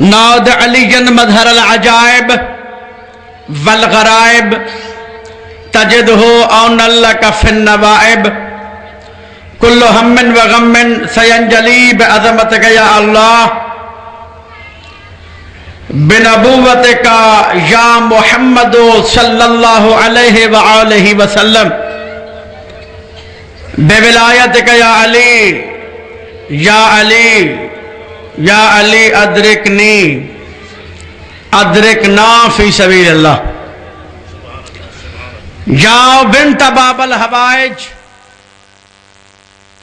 ناد علی مظہر العجائب والغرائب تجدہ اون لک فی النوائب کل ہم و غم سینجلی بعظمتک یا اللہ بنبوتک یا محمد صلی اللہ علیہ وآلہ وسلم بولایتک یا علی یا علی یا علی ادرکنی ادرکنا فی سبیل اللہ یا بنت باب الحوائج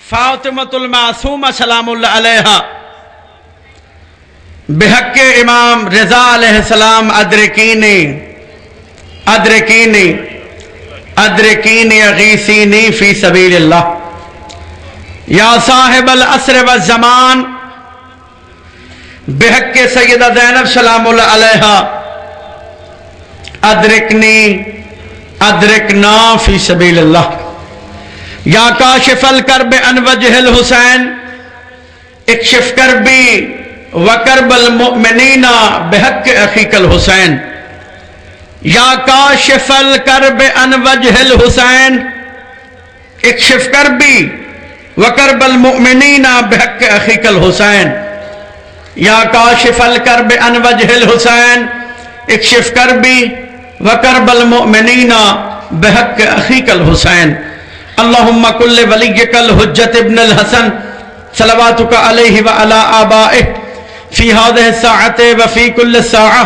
فاطمۃ المعصومہ سلام اللہ علیہا بحق امام رضا علیہ السلام ادرکینی ادرکینی ادرکینی اغیثینی فی سبیل اللہ یا صاحب العصر والزمان بحق سیدہ زینب سلام اللہ علیہا ادرکنی ادرکنا فی سبیل اللہ یا کاشف الکرب عن وجہ الحسین اکشف کربی وکرب المؤمنین بحق اخیک الحسین یا کاشف الکرب عن وجہ الحسین اکشف کربی وکرب المؤمنین بحق اخیک الحسین یا کاشف الکرب عن وجہ الحسین اکشف کربی وکرب المؤمنین بحق اخیک الحسین اللہم کل ولیک الحجت ابن الحسن صلواتک علیہ وعلا آبائہ فی هذه الساعة وفی کل ساعة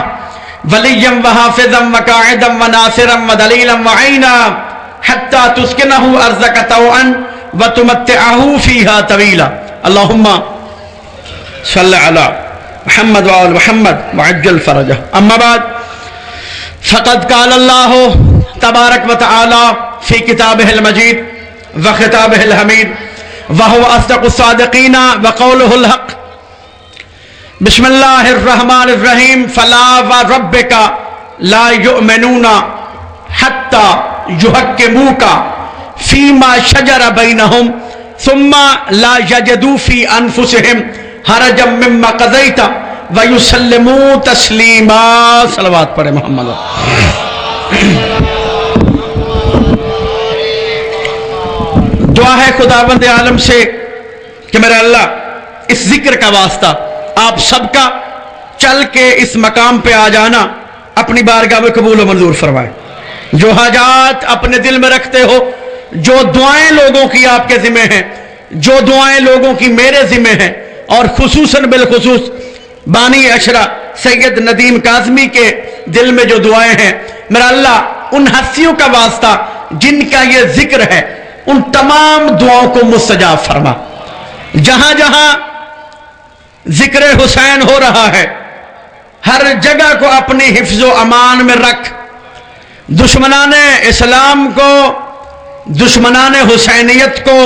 ولیا وحافظا وقاعدا وناصرا ودلیلا وعینا حتی تسکنہ ارضک طوعا وتمتعہ فیہا طویلا اللہم صلی علی محمد وآل محمد وعجل فرجہ اما بعد فقد قال اللہ تبارک وتعالی فی کتابہ المجید وخطابہ الحمید وہو اصدق الصادقین وقولہ الحق بسم اللہ الرحمن الرحیم فلا وربک لا یؤمنون حتی یحکموک فیما شجر بینہم ثم لا یجدوا فی انفسہم حرجا مما قضیت ویسلموا تسلیما صلوات پڑھے محمد دعا ہے خداوند عالم سے کہ میرے اللہ اس ذکر کا واسطہ آپ سب کا چل کے اس مقام پہ آ جانا اپنی بارگاہ میں قبول و منظور فرمائے جو حاجات اپنے دل میں رکھتے ہو جو دعائیں لوگوں کی آپ کے ذمہ ہیں جو دعائیں لوگوں کی میرے ذمہ ہیں اور خصوصاً بالخصوص بانی عشرہ سید ندیم کاظمی کے دل میں جو دعائیں ہیں میرا اللہ ان ہستیوں کا واسطہ جن کا یہ ذکر ہے ان تمام دعاؤں کو مستجاب فرما جہاں جہاں ذکر حسین ہو رہا ہے ہر جگہ کو اپنی حفظ و امان میں رکھ دشمنان اسلام کو دشمنان حسینیت کو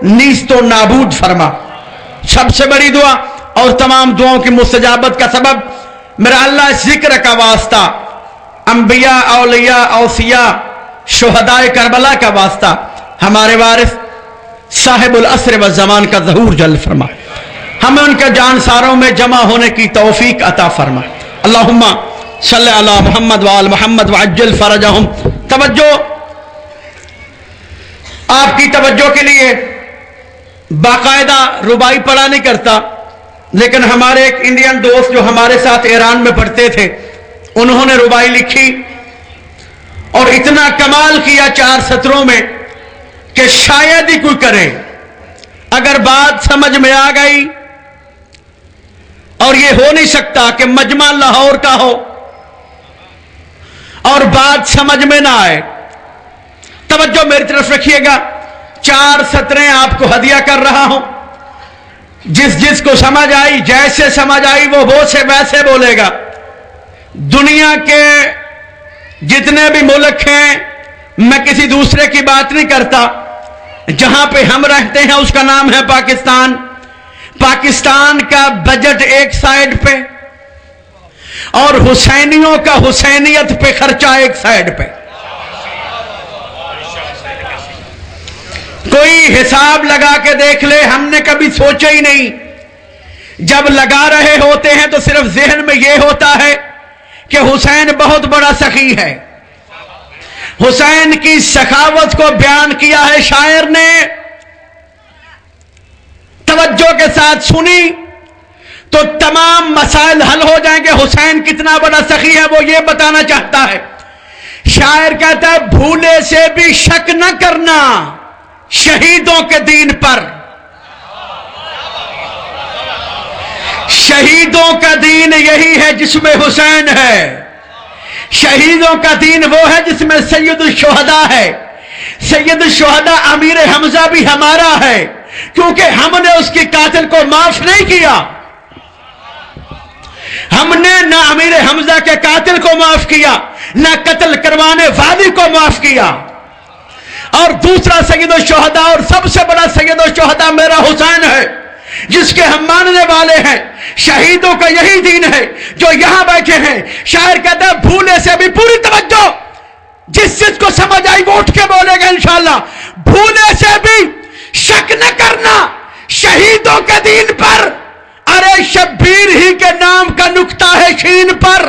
نیست و نابود فرما سب سے بڑی دعا اور تمام دعاؤں کی مستجابت کا سبب میرا اللہ اس ذکر کا واسطہ انبیاء اولیاء اوصیاء شہداء کربلا کا واسطہ ہمارے وارث صاحب العصر والزمان کا ظہور جل فرما ہمیں ان کے جانساروں میں جمع ہونے کی توفیق عطا فرما اللہم صلی علی محمد وآل محمد وعجل فرجہم توجہ آپ کی توجہ کے لیے باقاعدہ ربائی پڑھا نہیں کرتا لیکن ہمارے ایک انڈین دوست جو ہمارے ساتھ ایران میں پڑھتے تھے انہوں نے ربائی لکھی اور اتنا کمال کیا 4 سطروں میں کہ شاید ہی کوئی کرے اگر بات سمجھ میں آ گئی اور یہ ہو نہیں سکتا کہ مجمع لاہور کا ہو اور بات سمجھ میں نہ آئے توجہ میری طرف رکھیے گا 4 سطریں آپ کو ہدیہ کر رہا ہوں جس کو سمجھ آئی جیسے سمجھ آئی وہ سے ویسے بولے گا دنیا کے جتنے بھی ملک ہیں میں کسی دوسرے کی بات نہیں کرتا جہاں پہ ہم رہتے ہیں اس کا نام ہے پاکستان پاکستان کا بجٹ ایک سائیڈ پہ اور حسینیوں کا حسینیت پہ خرچہ ایک سائیڈ پہ کوئی حساب لگا کے دیکھ لے ہم نے کبھی سوچا ہی نہیں جب لگا رہے ہوتے ہیں تو صرف ذہن میں یہ ہوتا ہے کہ حسین بہت بڑا سخی ہے. حسین کی سخاوت کو بیان کیا ہے شاعر نے. توجہ کے ساتھ سنی تو تمام مسائل حل ہو جائیں گے. حسین کتنا بڑا سخی ہے وہ یہ بتانا چاہتا ہے. شاعر کہتا ہے بھولے سے بھی شک نہ کرنا شہیدوں کے دین پر. شہیدوں کا دین یہی ہے جس میں حسین ہے. شہیدوں کا دین وہ ہے جس میں سید الشہداء ہے. سید الشہداء امیر حمزہ بھی ہمارا ہے کیونکہ ہم نے اس کی قاتل کو معاف نہیں کیا. ہم نے نہ امیر حمزہ کے قاتل کو معاف کیا نہ قتل کروانے والی کو معاف کیا. اور دوسرا سید الشہداء اور سب سے بڑا سید الشہداء میرا حسین ہے جس کے ہم ماننے والے ہیں. شہیدوں کا یہی دین ہے جو یہاں بیٹھے ہیں. شاعر کہتا ہے بھولے سے بھی پوری توجہ جس چیز کو سمجھ آئی وہ اٹھ کے بولے گا انشاءاللہ. بھولے سے بھی شک نہ کرنا شہیدوں کے دین پر. ارے شبیر ہی کے نام کا نکتہ ہے شین پر.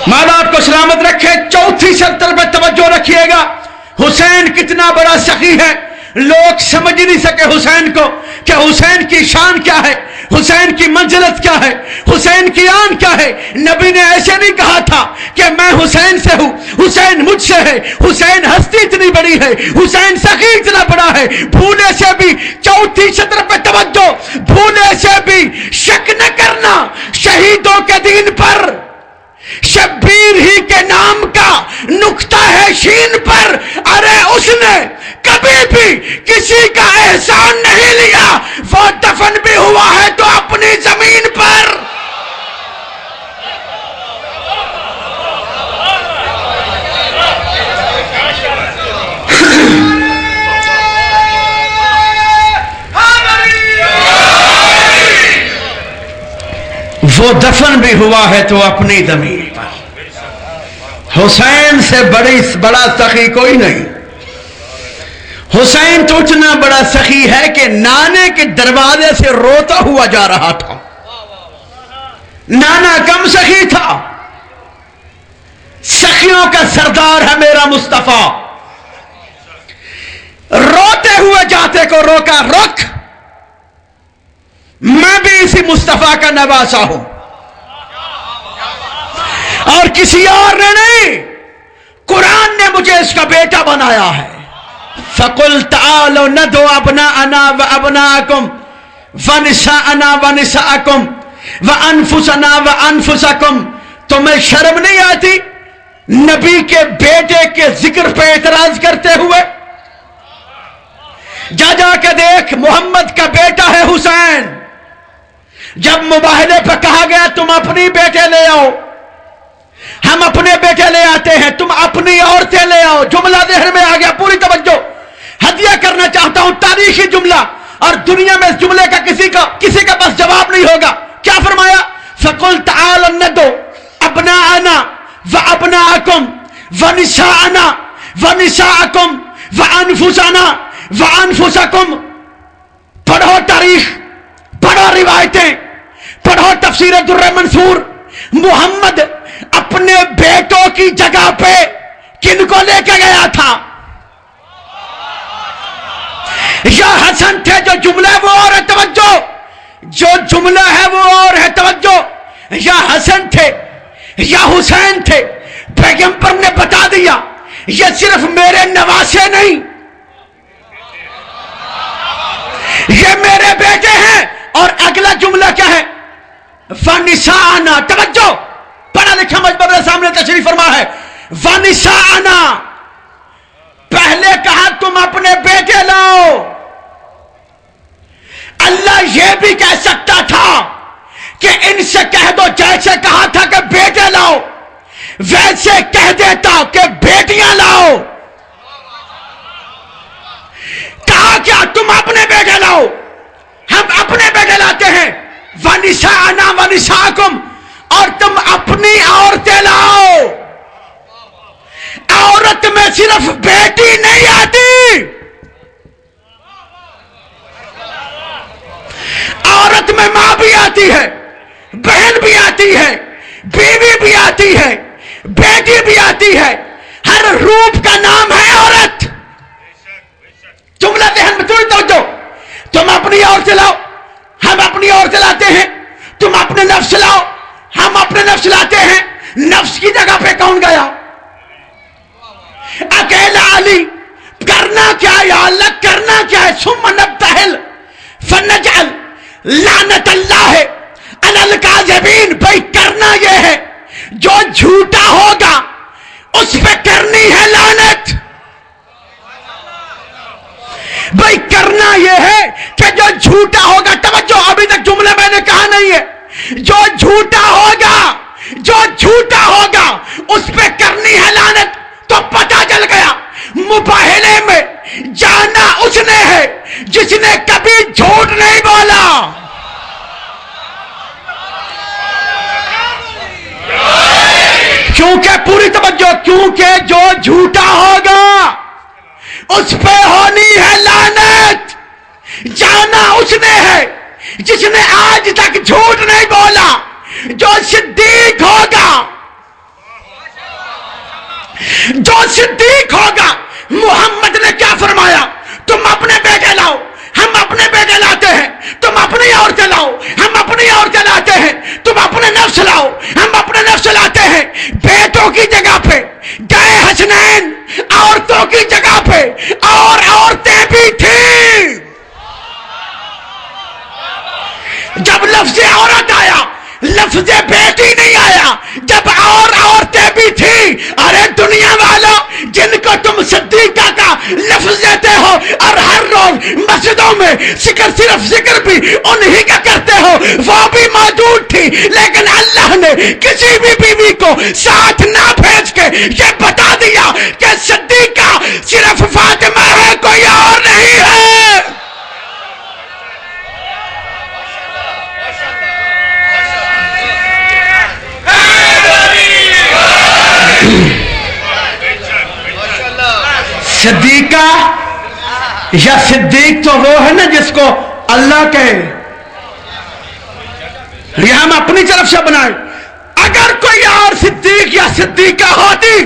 مولا آپ کو سلامت رکھے. چوتھی شرط پر توجہ رکھیے گا. حسین کتنا بڑا سخی ہے. لوگ سمجھ نہیں سکے حسین کو کہ حسین کی شان کیا ہے, حسین کی منزلت کیا ہے, حسین کی آن کیا ہے. نبی نے ایسے نہیں کہا تھا کہ میں حسین سے ہوں, حسین مجھ سے ہے. حسین ہستی اتنی بڑی ہے, حسین سخی اتنا بڑا ہے. بھولے سے بھی چوتھی سطر پہ توجہ, بھولے سے بھی شک نہ کرنا شہیدوں کے دین پر. شبیر ہی کے نام کا نکتہ ہے شین پر. ارے اس نے کبھی بھی کسی کا احسان نہیں لیا. وہ دفن بھی ہوا ہے تو اپنی زمین پر. وہ دفن بھی ہوا ہے تو اپنی زمین پر. حسین سے بڑا سخی کوئی نہیں. حسین تو اتنا بڑا سخی ہے کہ نانے کے دروازے سے روتا ہوا جا رہا تھا. نانا کم سخی تھا. سخیوں کا سردار ہے میرا مصطفیٰ. روتے ہوئے جاتے کو روکا, رک میں بھی اسی مصطفیٰ کا نواسا ہوں اور کسی اور نے نہیں. قرآن نے مجھے اس کا بیٹا بنایا ہے. فَقُلْ تَعَالَوْا نَدْعُ أَبْنَاءَنَا وَأَبْنَاءَكُمْ وَنِسَاءَنَا وَنِسَاءَكُمْ وَأَنفُسَنَا وَأَنفُسَكُمْ. تمہیں شرم نہیں آتی نبی کے بیٹے کے ذکر پہ اعتراض کرتے ہوئے؟ جا کے دیکھ, محمد کا بیٹا ہے حسین. جب مباہلے پہ کہا گیا تم اپنی بیٹے لے آؤ, ہم اپنے بیٹے لے آتے ہیں, تم اپنی عورتیں لے آؤ. جملہ ذہن میں آ گیا, پوری توجہ. ہدیہ کرنا چاہتا ہوں تاریخی جملہ, اور دنیا میں اس جملے کا کسی کا بس جواب نہیں ہوگا. کیا فرمایا؟ فَقُلْ تَعَالَوْا نَدْعُ أَبْنَاءَنَا وَأَبْنَاءَكُمْ وَنِسَاءَنَا وَنِسَاءَكُمْ وَأَنفُسَنَا وَأَنفُسَكُمْ. پڑھو تاریخ, پڑھو روایتیں, پڑھو تفسیر الدر منصور. محمد اپنے بیٹوں کی جگہ پہ کن کو لے کے گیا تھا؟ یا حسن تھے؟ جو جملہ ہے وہ اور ہے, توجہ. جو جملہ ہے وہ اور ہے, توجہ. یا حسن تھے یا حسین تھے. پیغمبر نے بتا دیا یہ صرف میرے نواسے نہیں, یہ میرے بیٹے ہیں. اور اگلا جملہ کیا ہے؟ وَنِسَاءَنَا. توجہ, پڑھا لکھا مجمع میرے سامنے تشریف فرما ہے. وَنِسَاءَنَا, پہلے کہا تم اپنے بیٹے لاؤ. اللہ یہ بھی کہہ سکتا تھا کہ ان سے کہہ دو جیسے کہا تھا کہ بیٹے لاؤ, ویسے کہہ دیتا کہ بیٹیاں لاؤ. کہا کیا تم اپنے بیٹے لاؤ, ہم اپنے بیٹے لاتے ہیں. وَنِسَاءَنَا وَنِسَاءَكُمْ, اور تم اپنی عورتیں لاؤ. عورت میں صرف بیٹی نہیں آتی, آتی ہے، بہن بھی آتی ہے، بیوی بھی آتی ہے، بیٹی بھی آتی ہے، ہر روپ کا نام ہے عورت. جملہ ذہن میں تھوڑی توجہ. تم اپنی اور چلاؤ، ہم اپنی اور چلاتے ہیں. تم اپنے نفس لاؤ، ہم اپنے نفس لاتے ہیں. نفس کی جگہ پہ کون گیا؟ اکیلا علی. کرنا کیا یا اللہ، کرنا کیا ہے؟ ثم نبتہل فنجعل لعنت اللہ علی الکاذبین. بھائی کرنا یہ ہے جو جھوٹا ہوگا اس پہ کرنی ہے لعنت. بھائی کرنا یہ ہے کہ جو جھوٹا ہوگا، توجہ ابھی تک جملے میں نے کہا نہیں ہے، جو جھوٹا ہوگا، جو جھوٹا ہوگا اس پہ کرنی ہے لعنت. تو پتہ چل گیا مباہلے میں جانا اس نے ہے جس نے کبھی جھوٹ نہیں بولا. کیونکہ پوری توجہ، کیونکہ جو جھوٹا ہوگا اس پہ ہونی ہے لعنت. جانا اس نے ہے جس نے آج تک جھوٹ نہیں بولا. جو صدیق ہوگا، جو صدیق ہوگا، محمد نے کیا فرمایا؟ تم اپنے بیٹے لاؤ، ہم اپنے بیٹے لاتے ہیں. تم اپنی عورتیں لاؤ، ہم اپنی عورتیں لاتے ہیں. تم اپنے نفس لاؤ، ہم اپنے نفس لاتے ہیں. بیٹوں کی جگہ پہ گئے حسنین، عورتوں کی جگہ پہ اور عورتیں بھی تھیں. جب لفظ عورت آیا لفظ بیٹی نہیں آیا. جب اور عورتیں بھی تھیں. ارے دنیا والوں، جن کو تم صدیقہ کا لفظ دیتے ہو اور ہر روز مسجدوں میں صرف ذکر بھی انہی کا کرتے ہو، وہ بھی موجود تھی. لیکن اللہ نے کسی بھی بیوی کو ساتھ نہ بھیج کے یہ بتا دیا کہ صدیقہ صرف فاطمہ ہے، کوئی اور نہیں ہے. صدیقہ یا صدیق تو وہ ہے نا جس کو اللہ کہے، یہ ہم اپنی طرف سے بنائیں. اگر کوئی اور صدیق یا صدیقہ ہوتی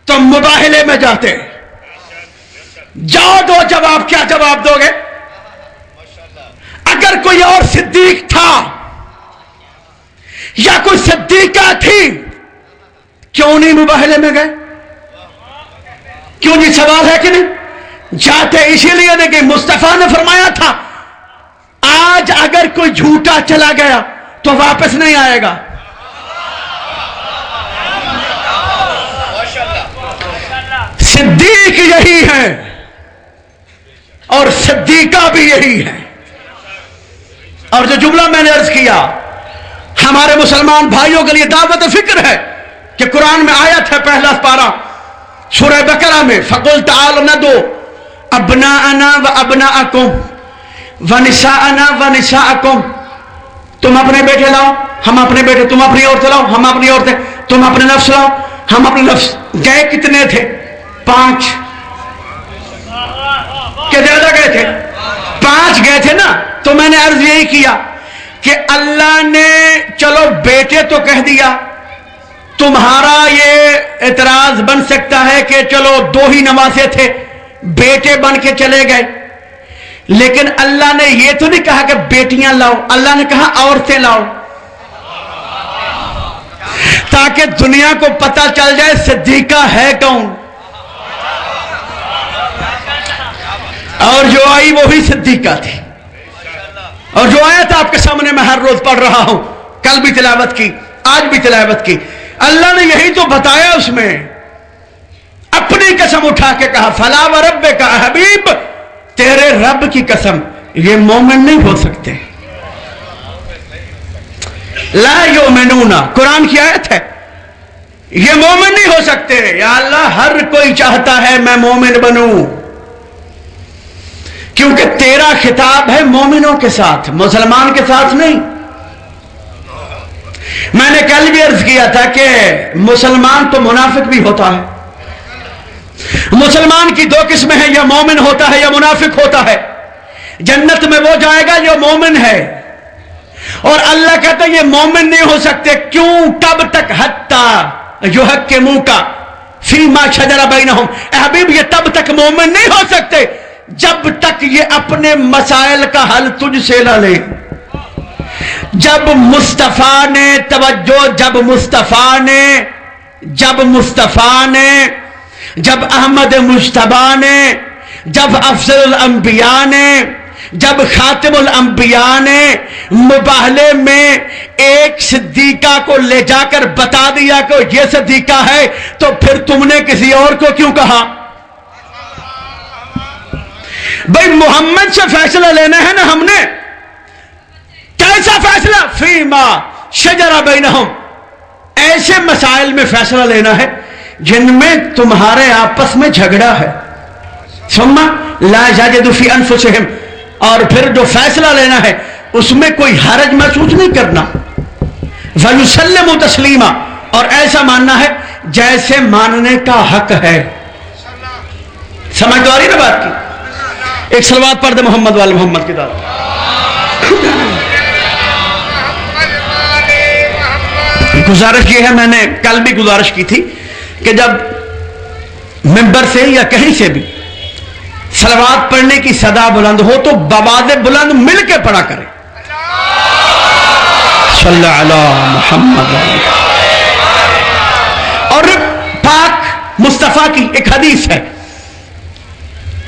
تو مباہلے میں جاتے. جاؤ دو جواب. کیا جواب دو گے؟ اگر کوئی اور صدیق تھا یا کوئی صدیقہ تھی، کیوں نہیں مباہلے میں گئے؟ کیوں جی؟ سوال ہے کہ نہیں؟ جاتے اسی لیے نہیں کہ مصطفیٰ نے فرمایا تھا آج اگر کوئی جھوٹا چلا گیا تو واپس نہیں آئے گا. صدیق یہی ہے اور صدیقہ بھی یہی ہے. اور جو جملہ میں نے عرض کیا ہمارے مسلمان بھائیوں کے لیے دعوت فکر ہے کہ قرآن میں آیت ہے، پہلا پارہ سورہ بقرہ میں، فَقُلْ تَعَالُوا نَدْعُوا أَبْنَاءَنَا وَأَبْنَاءَكُمْ وَنِسَاءَنَا وَنِسَاءَكُمْ. تم اپنے بیٹے لاؤ، ہم اپنے بیٹے. تم اپنی عورتیں لاؤ، ہم اپنی عورتیں. تم اپنے نفس لاؤ، ہم اپنے نفس. گئے کتنے تھے؟ 5. کہ زیادہ گئے تھے؟ 5 گئے تھے نا. تو میں نے عرض یہی کیا کہ اللہ نے چلو بیٹے تو کہہ دیا. تمہارا یہ اعتراض بن سکتا ہے کہ چلو 2 ہی نواسے تھے، بیٹے بن کے چلے گئے. لیکن اللہ نے یہ تو نہیں کہا کہ بیٹیاں لاؤ، اللہ نے کہا عورتیں لاؤ، تاکہ دنیا کو پتہ چل جائے صدیقہ ہے کون. اور جو آئی وہی صدیقہ تھی. اور جو آیا تھا آپ کے سامنے میں ہر روز پڑھ رہا ہوں، کل بھی تلاوت کی، آج بھی تلاوت کی. اللہ نے یہی تو بتایا. اس میں اپنی قسم اٹھا کے کہا فلا وربک حبیب، تیرے رب کی قسم یہ مومن نہیں ہو سکتے. لا یؤمنون، قرآن کی آیت ہے، یہ مومن نہیں ہو سکتے. یا اللہ ہر کوئی چاہتا ہے میں مومن بنوں، کیونکہ تیرا خطاب ہے مومنوں کے ساتھ، مسلمان کے ساتھ نہیں. میں نے کل بھی عرض کیا تھا کہ مسلمان تو منافق بھی ہوتا ہے. مسلمان کی 2 قسمیں ہیں، یا مومن ہوتا ہے یا منافق ہوتا ہے. جنت میں وہ جائے گا جو مومن ہے، اور اللہ کہتا ہے یہ مومن نہیں ہو سکتے. کیوں؟ کب تک؟ حتی یحکموک فیما شجر بینہم. اے حبیب یہ تب تک مومن نہیں ہو سکتے جب تک یہ اپنے مسائل کا حل تجھ سے نہ لے. جب مصطفیٰ نے توجہ، جب مصطفیٰ نے جب احمد مجتبیٰ نے، جب افضل الانبیاء نے، جب خاتم الانبیاء نے مباہلے میں ایک صدیقہ کو لے جا کر بتا دیا کہ یہ صدیقہ ہے، تو پھر تم نے کسی اور کو کیوں کہا؟ بھئی محمد سے فیصلہ لینا ہے نا ہم نے. کیسا فیصلہ؟ فیما شجر بینہم. ایسے مسائل میں فیصلہ لینا ہے جن میں تمہارے آپس میں جھگڑا ہے. ثم لا یجدوا فی انفسہم. اور پھر جو فیصلہ لینا ہے اس میں کوئی حرج محسوس نہیں کرنا. وَيُسَلِّمُ تسلیما. اور ایسا ماننا ہے جیسے ماننے کا حق ہے. سمجھ تو آ رہی نا بات کی؟ ایک صلوات پڑھ دے محمد والے محمد کی دعوت. گزارش یہ ہے، میں نے کل بھی گزارش کی تھی کہ جب ممبر سے یا کہیں سے بھی صلوات پڑھنے کی صدا بلند ہو تو بآواز بلند مل کے پڑھا کرے. صلی علی محمد. اور پاک مصطفیٰ کی ایک حدیث ہے،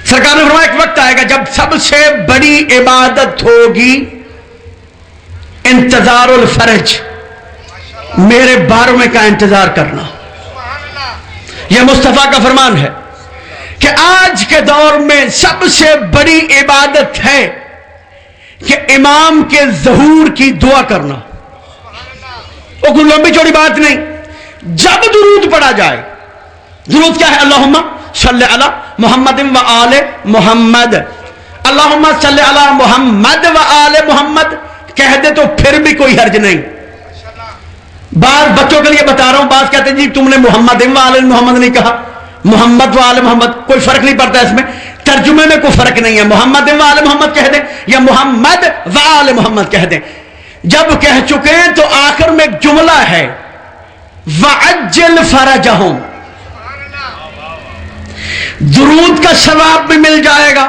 سرکار نے فرمایا ایک وقت آئے گا جب سب سے بڑی عبادت ہوگی انتظار الفرج، میرے بارہویں کا انتظار کرنا. یہ مصطفیٰ کا فرمان ہے کہ آج کے دور میں سب سے بڑی عبادت ہے کہ امام کے ظہور کی دعا کرنا. وہ کوئی لمبی چوڑی بات نہیں. جب درود پڑھا جائے، درود کیا ہے؟ اللہم صلی علی محمد و آل محمد. اللہم صلی علی محمد و آل محمد کہہ دے تو پھر بھی کوئی حرج نہیں. بعض بچوں کے لیے بتا رہا ہوں، بعض کہتے ہیں جی تم نے محمد و آل محمد نہیں کہا، محمد و آل محمد. کوئی فرق نہیں پڑتا اس میں، ترجمے میں کوئی فرق نہیں ہے. محمد و آل محمد کہہ دیں یا محمد و آل محمد کہہ دیں. جب کہہ چکے ہیں تو آخر میں ایک جملہ ہے وَعَجِّلْ فَرَجَهُمْ. درود کا ثواب بھی مل جائے گا.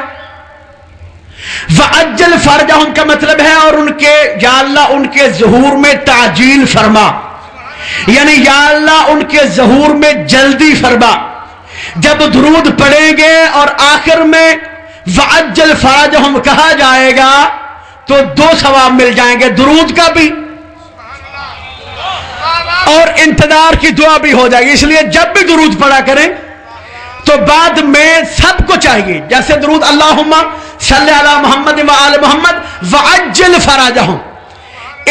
وَعَجِّلْ فَرَجَهُمْ کا مطلب ہے اور ان کے یا اللہ ان کے ظہور میں تعجیل فرما، یعنی یا اللہ ان کے ظہور میں جلدی فرما. جب درود پڑھیں گے اور آخر میں وَعَجِّلْ فَرَجَهُمْ کہا جائے گا تو دو ثواب مل جائیں گے، درود کا بھی اور انتظار کی دعا بھی ہو جائے گی. اس لیے جب بھی درود پڑھا کریں تو بعد میں سب کو چاہیے جیسے درود اللہم صلی علی محمد و آل محمد وعجل فرجہم،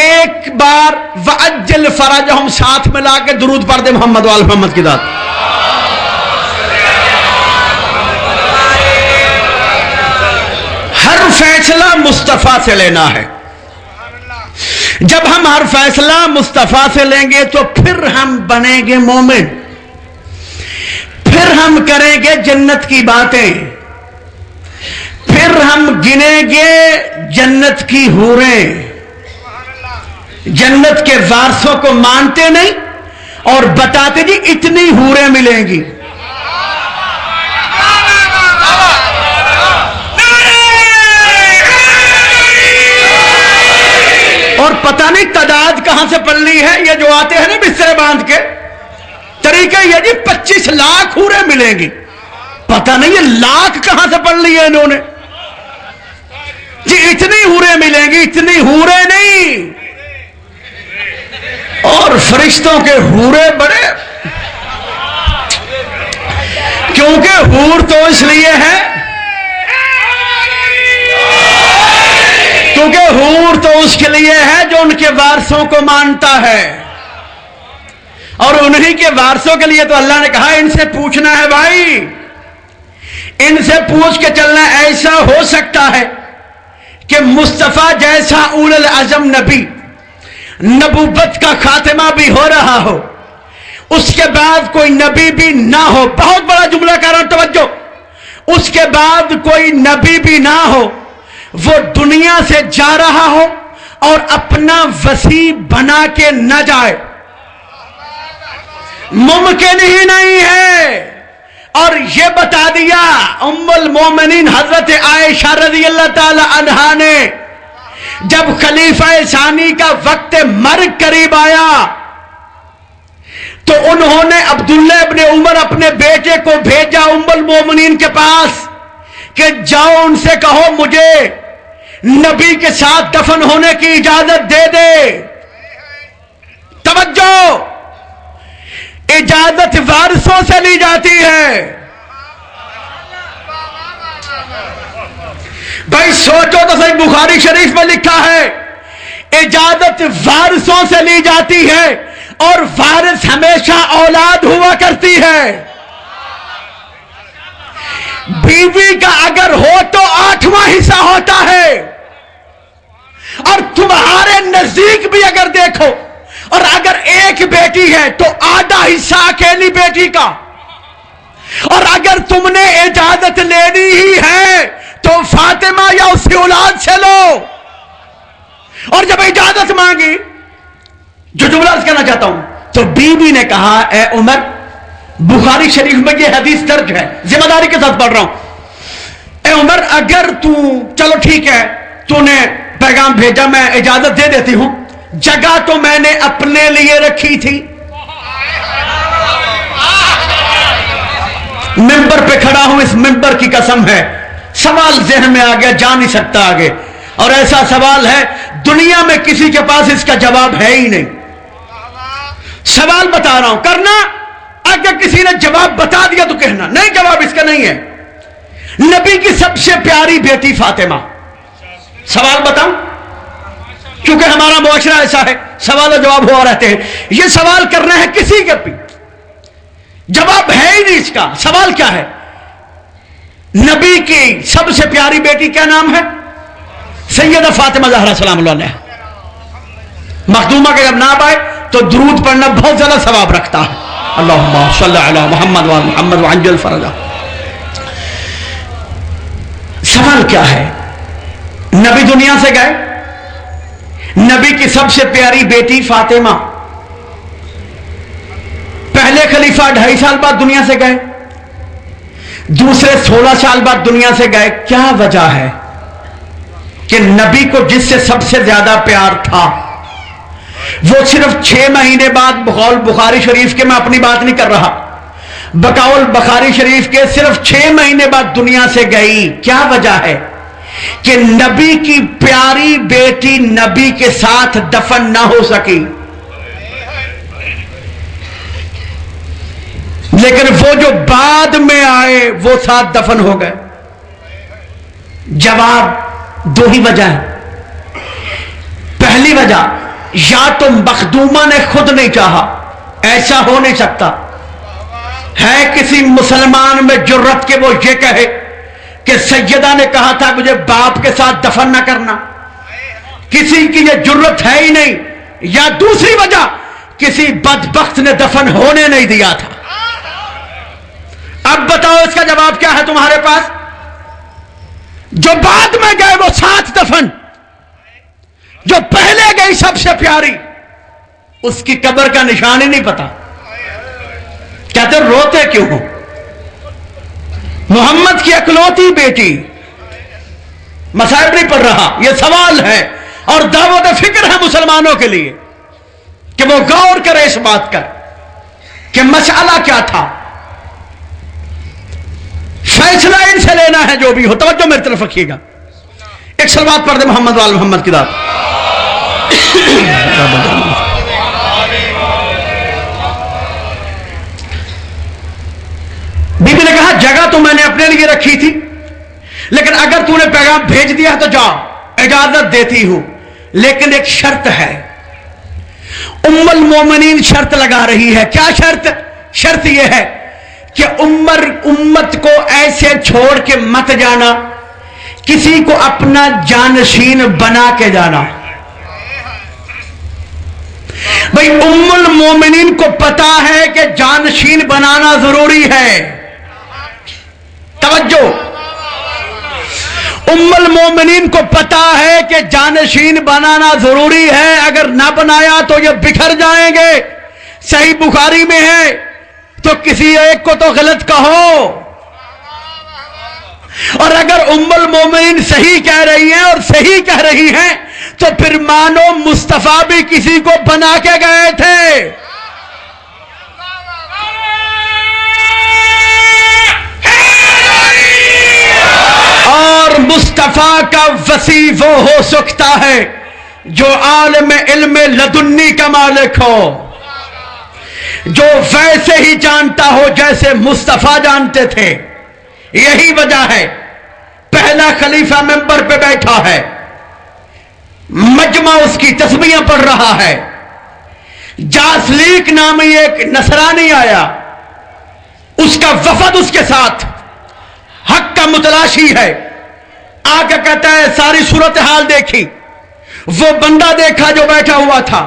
ایک بار وعجل فرجہم ساتھ ملا کے درود پڑھ دے محمد و آل محمد کی ذات. ہر فیصلہ مصطفیٰ سے لینا ہے. جب ہم ہر فیصلہ مصطفیٰ سے لیں گے تو پھر ہم بنیں گے مومن، پھر ہم کریں گے جنت کی باتیں، پھر ہم گنیں گے جنت کی حوریں. جنت کے وارثوں کو مانتے نہیں اور بتاتے جی اتنی حوریں ملیں گی. اور پتہ نہیں تعداد کہاں سے پڑھ لی ہے. یہ جو آتے ہیں نا بسترے باندھ کے، طریقہ یہ جی 25 لاکھ حوریں ملیں گی. پتہ نہیں یہ لاکھ کہاں سے پڑھ لی ہے انہوں نے. جی اتنی حوریں ملیں گی، اتنی حوریں نہیں. اور فرشتوں کے حورے بڑے، کیونکہ حور تو اس لیے ہے کیونکہ حور تو اس کے لیے ہے جو ان کے وارثوں کو مانتا ہے، اور انہی کے وارثوں کے لیے تو اللہ نے کہا ان سے پوچھنا ہے بھائی، ان سے پوچھ کے چلنا. ایسا ہو سکتا ہے کہ مصطفیٰ جیسا اول العزم نبی، نبوت کا خاتمہ بھی ہو رہا ہو، اس کے بعد کوئی نبی بھی نہ ہو. بہت بڑا جملہ کر رہا ہوں، توجہ. اس کے بعد کوئی نبی بھی نہ ہو، وہ دنیا سے جا رہا ہو اور اپنا وسیع بنا کے نہ جائے، ممکن ہی نہیں ہے۔ اور یہ بتا دیا ام المومنین حضرت عائشہ رضی اللہ تعالی عنہا نے، جب خلیفہ ثانی کا وقت مرگ قریب آیا تو انہوں نے عبداللہ ابن عمر اپنے بیٹے کو بھیجا ام المومنین کے پاس کہ جاؤ ان سے کہو مجھے نبی کے ساتھ دفن ہونے کی اجازت دے دے۔ توجہ، اجازت وارثوں سے لی جاتی ہے۔ بھائی سوچو تو صحیح، بخاری شریف میں لکھا ہے اجازت وارثوں سے لی جاتی ہے، اور وارث ہمیشہ اولاد ہوا کرتی ہے۔ بیوی کا اگر ہو تو 8واں حصہ ہوتا ہے، اور تمہارے نزدیک بھی اگر دیکھو، اور اگر ایک بیٹی ہے تو آدھا حصہ اکیلی بیٹی کا، اور اگر تم نے اجازت لینی ہی ہے تو فاطمہ یا اس کی اولاد سے لو۔ اور جب اجازت مانگی، جو جملہ کہنا چاہتا ہوں، تو بی بی نے کہا اے عمر، بخاری شریف میں یہ حدیث درج ہے، ذمہ داری کے ساتھ پڑھ رہا ہوں، اے عمر اگر تو چلو ٹھیک ہے تو نے پیغام بھیجا، میں اجازت دے دیتی ہوں، جگہ تو میں نے اپنے لیے رکھی تھی، ممبر پہ کھڑا ہوں، اس ممبر کی قسم ہے سوال ذہن میں آ گیا، جا نہیں سکتا آگے، اور ایسا سوال ہے دنیا میں کسی کے پاس اس کا جواب ہے ہی نہیں۔ سوال بتا رہا ہوں، کرنا، اگر کسی نے جواب بتا دیا تو کہنا نہیں، جواب اس کا نہیں ہے۔ نبی کی سب سے پیاری بیٹی فاطمہ، سوال بتاؤں، کیونکہ ہمارا معاشرہ ایسا ہے سوال و جواب ہوا رہتے ہیں، یہ سوال کرنا ہے کسی کے بھی جواب ہے ہی نہیں اس کا۔ سوال کیا ہے؟ نبی کی سب سے پیاری بیٹی کیا نام ہے؟ سیدہ فاطمہ زہرا سلام اللہ علیہ۔ مخدومہ کے جب نام آئے تو درود پڑھنا بہت زیادہ ثواب رکھتا ہے، اللہم صلی علی محمد وعلی محمد وعجل فرجہ۔ سوال کیا ہے؟ نبی دنیا سے گئے، نبی کی سب سے پیاری بیٹی فاطمہ، پہلے خلیفہ 2.5 سال بعد دنیا سے گئے، دوسرے 16 سال بعد دنیا سے گئے۔ کیا وجہ ہے کہ نبی کو جس سے سب سے زیادہ پیار تھا وہ صرف 6 مہینے بعد، بقول بخاری شریف کے، میں اپنی بات نہیں کر رہا، بقول بخاری شریف کے صرف 6 مہینے بعد دنیا سے گئی؟ کیا وجہ ہے کہ نبی کی پیاری بیٹی نبی کے ساتھ دفن نہ ہو سکی؟ لیکن وہ جو بعد میں آئے وہ ساتھ دفن ہو گئے۔ جواب 2 ہی وجہ ہے۔ پہلی وجہ، یا تو مخدومہ نے خود نہیں چاہا، ایسا ہو نہیں سکتا، ہے کسی مسلمان میں جرت کہ وہ یہ کہے کہ سیدہ نے کہا تھا مجھے باپ کے ساتھ دفن نہ کرنا؟ کسی کی یہ جرت ہے ہی نہیں۔ یا دوسری وجہ، کسی بدبخت نے دفن ہونے نہیں دیا تھا۔ اب بتاؤ اس کا جواب کیا ہے تمہارے پاس؟ جو بعد میں گئے وہ ساتھ دفن، جو پہلے گئی سب سے پیاری اس کی قبر کا نشان ہی نہیں پتا۔ کہتے روتے کیوں ہو؟ محمد کی اکلوتی بیٹی، مصائب نہیں پڑھ رہا، یہ سوال ہے اور دعوت فکر ہے مسلمانوں کے لیے کہ وہ غور کرے اس بات کا کہ مسئلہ کیا تھا، فیصلہ ان سے لینا ہے جو بھی ہو۔ توجہ میری طرف رکھیے گا، ایک صلوات پڑھ دے محمد وال محمد کی ذات۔ بی بی نے کہا جگہ تو میں نے اپنے لیے رکھی تھی، لیکن اگر تو نے پیغام بھیج دیا تو جا، اجازت دیتی ہوں، لیکن ایک شرط ہے۔ ام المومنین شرط لگا رہی ہے۔ کیا شرط؟ شرط یہ ہے کہ امت کو ایسے چھوڑ کے مت جانا، کسی کو اپنا جانشین بنا کے جانا۔ بھئی ام المومنین کو پتا ہے کہ جانشین بنانا ضروری ہے۔ توجہ، ام المومنین کو پتا ہے کہ جانشین بنانا ضروری ہے، اگر نہ بنایا تو یہ بکھر جائیں گے۔ صحیح بخاری میں ہے، تو کسی ایک کو تو غلط کہو، اور اگر ام المومنین صحیح کہہ رہی ہیں اور صحیح کہہ رہی ہیں تو پھر مانو مصطفیٰ بھی کسی کو بنا کے گئے تھے۔ اور مصطفیٰ کا وسیع وہ ہو سکتا ہے جو عالم علم لدنی کا مالک ہو، جو ویسے ہی جانتا ہو جیسے مصطفیٰ جانتے تھے۔ یہی وجہ ہے پہلا خلیفہ منبر پہ بیٹھا ہے، مجمع اس کی تسبیحاں پڑھ رہا ہے، جاسلیک نامی ایک نصرانی آیا، اس کا وفد اس کے ساتھ، حق کا متلاشی ہے، آ کے کہتا ہے ساری صورتحال دیکھی، وہ بندہ دیکھا جو بیٹھا ہوا تھا،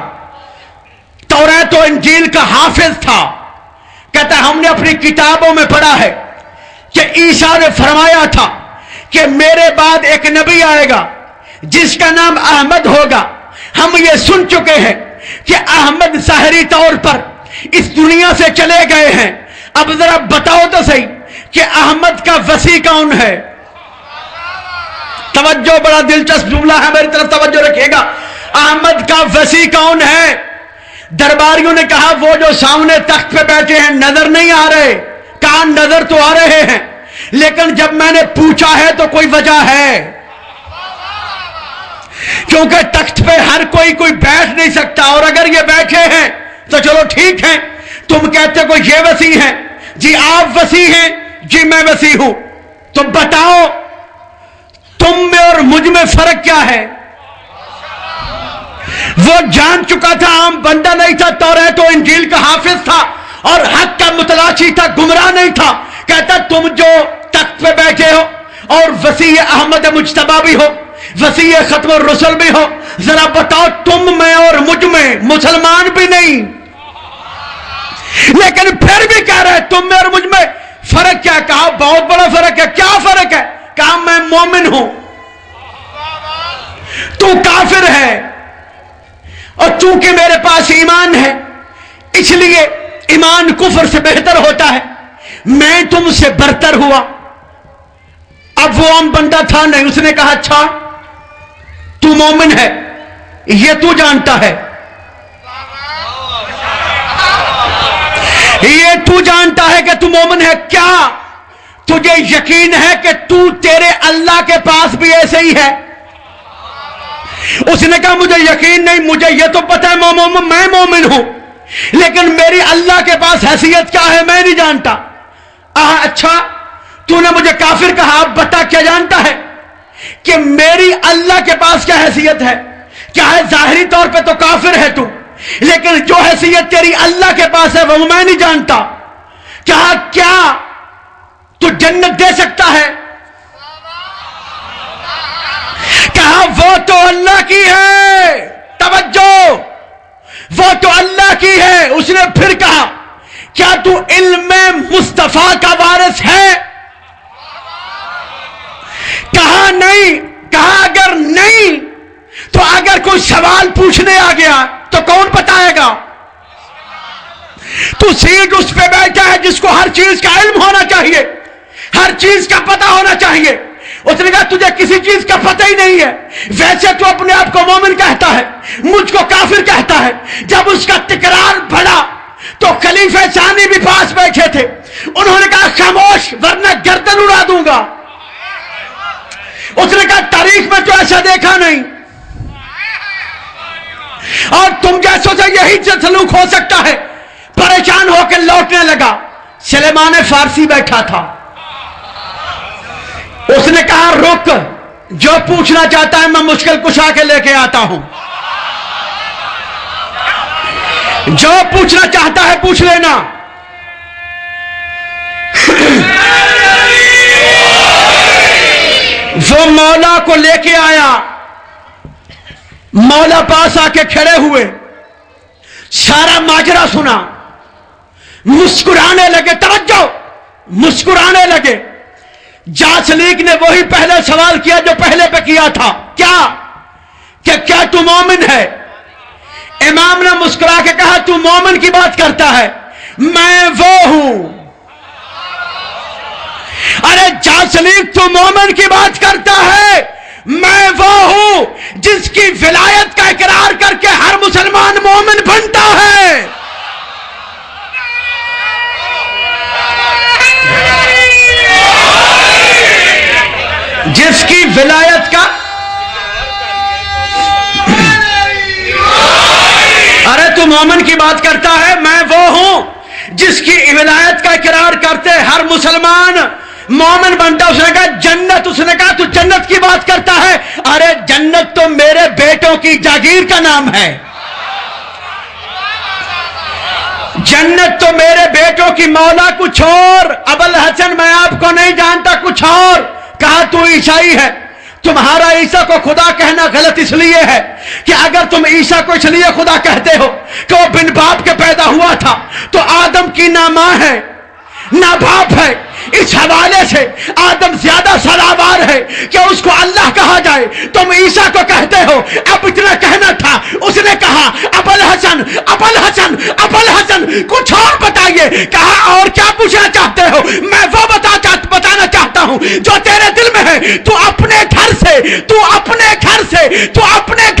توریت و انجیل کا حافظ تھا، کہتا ہے ہم نے اپنی کتابوں میں پڑھا ہے کہ عیسیٰ نے فرمایا تھا کہ میرے بعد ایک نبی آئے گا جس کا نام احمد ہوگا، ہم یہ سن چکے ہیں کہ احمد ظاہری طور پر اس دنیا سے چلے گئے ہیں، اب ذرا بتاؤ تو صحیح کہ احمد کا وسیع کون ہے؟ توجہ، بڑا دلچسپ جملہ ہے، میری طرف توجہ رکھیے گا۔ احمد کا وسیع کون ہے؟ درباریوں نے کہا وہ جو سامنے تخت پہ بیٹھے ہیں نظر نہیں آ رہے، کہا نظر تو آ رہے ہیں، لیکن جب میں نے پوچھا ہے تو کوئی وجہ ہے، کیونکہ تخت پہ ہر کوئی بیٹھ نہیں سکتا، اور اگر یہ بیٹھے ہیں تو چلو ٹھیک ہے، تم کہتے کو یہ وسیع ہے، جی آپ وسیع ہیں، جی میں وسیع ہوں، تو بتاؤ تم میں اور مجھ میں فرق کیا ہے؟ وہ جان چکا تھا، عام بندہ نہیں تھا، توریت و انجیل کا حافظ تھا اور حق کا متلاشی تھا، گمراہ نہیں تھا، کہتا تم جو تخت پہ بیٹھے ہو اور وسیع احمد مجتبی بھی ہو، وسیع ختم الرسل بھی ہو، ذرا بتاؤ تم میں اور مجھ میں، مسلمان بھی نہیں لیکن پھر بھی کہہ رہے تم میں اور مجھ میں فرق کیا؟ کہا بہت بڑا فرق ہے۔ کیا فرق ہے؟ کہا میں مومن ہوں، تو کافر ہے، اور چونکہ میرے پاس ایمان ہے اس لیے ایمان کفر سے بہتر ہوتا ہے، میں تم سے برتر ہوا۔ اب وہ عام بندہ تھا نہیں، اس نے کہا اچھا تو مومن ہے، یہ تو جانتا ہے، یہ تو جانتا ہے کہ تو مومن ہے، کیا تجھے یقین ہے کہ تو تیرے اللہ کے پاس بھی ایسے ہی ہے؟ اس نے کہا مجھے یقین نہیں، مجھے یہ تو پتہ ہے میں مومن ہوں، لیکن میری اللہ کے پاس حیثیت کیا ہے میں نہیں جانتا۔ اچھا تو نے مجھے کافر کہا، اب بتا کیا جانتا ہے کہ میری اللہ کے پاس کیا حیثیت ہے؟ کیا ہے؟ ظاہری طور پہ تو کافر ہے تو، لیکن جو حیثیت تیری اللہ کے پاس ہے وہ میں نہیں جانتا۔ کہا کیا تو جنت دے سکتا ہے؟ کہا وہ تو اللہ کی ہے، توجہ، وہ تو اللہ کی ہے۔ اس نے پھر کہا کیا تو علم مصطفیٰ کا وارث ہے؟ کہا نہیں۔ کہا اگر نہیں تو اگر کوئی سوال پوچھنے آ گیا تو کون بتائے گا؟ تو سیٹ اس پہ بیٹھا ہے جس کو ہر چیز کا علم ہونا چاہیے، ہر چیز کا پتہ ہونا چاہیے۔ اس نے کہا تجھے کسی چیز کا پتہ ہی نہیں ہے، ویسے تو اپنے آپ کو مومن کہتا ہے، مجھ کو کافر کہتا ہے۔ جب اس کا تکرار بڑھا تو خلیفہ ثانی بھی پاس بیٹھے تھے، انہوں نے کہا خاموش ورنہ گردن اڑا دوں گا۔ اس نے کہا تاریخ میں تو ایسا دیکھا نہیں، اور تم جیسوں سے یہی سلوک ہو سکتا ہے۔ پریشان ہو کے لوٹنے لگا۔ سلیمان فارسی بیٹھا تھا، اس نے کہا رک، جو پوچھنا چاہتا ہے میں مشکل کشا کے لے کے آتا ہوں، جو پوچھنا چاہتا ہے پوچھ لینا۔ وہ مولا کو لے کے آیا، مولا پاس آ کے کھڑے ہوئے، سارا ماجرا سنا، مسکرانے لگے، توجہ، مسکرانے لگے۔ جاچ لیگ نے وہی پہلا سوال کیا جو پہلے پہ کیا تھا، کیا تو مومن ہے؟ امام نے مسکرا کے کہا تو مومن کی بات کرتا ہے، میں وہ ہوں۔ ارے جاچ لیگ تو مومن کی بات کرتا ہے، میں وہ ہوں جس کی ولایت کا اقرار کر کے ہر مسلمان مومن بنتا ہے۔ جس کی ولایت کا، ارے تو مومن کی بات کرتا ہے، میں وہ ہوں جس کی ولایت کا اقرار کرتے ہر مسلمان مومن بنتا۔ اس نے کہا جنت، اس نے کہا تو جنت کی بات کرتا ہے، ارے جنت تو میرے بیٹوں کی جاگیر کا نام ہے، جنت تو میرے بیٹوں کی مولا کچھ اور۔ ابوالحسن میں آپ کو نہیں جانتا، کچھ اور۔ کہا تو عیسائی ہے، تمہارا عیسیٰ کو خدا کہنا غلط اس لیے ہے کہ اگر تم عیسیٰ کو اس لیے خدا کہتے ہو کہ وہ بن باپ کے پیدا ہوا تھا تو آدم کی نہ ماں ہے نہ باپ ہے، اس حوالے سے آدم زیادہ سزاوار ہے کہ اس کو اللہ کہا جائے۔ تم عیسیٰ کو کہتے ہو، اب اتنا کہنا تھا۔ اس نے کہا ابوالحسن ابوالحسن ابوالحسن کچھ اور بتائیے۔ کہا اور کیا پوچھنا چاہتے ہو؟ میں وہ بتانا چاہتا ہوں جو تیرے دل میں ہے۔ تو اپنے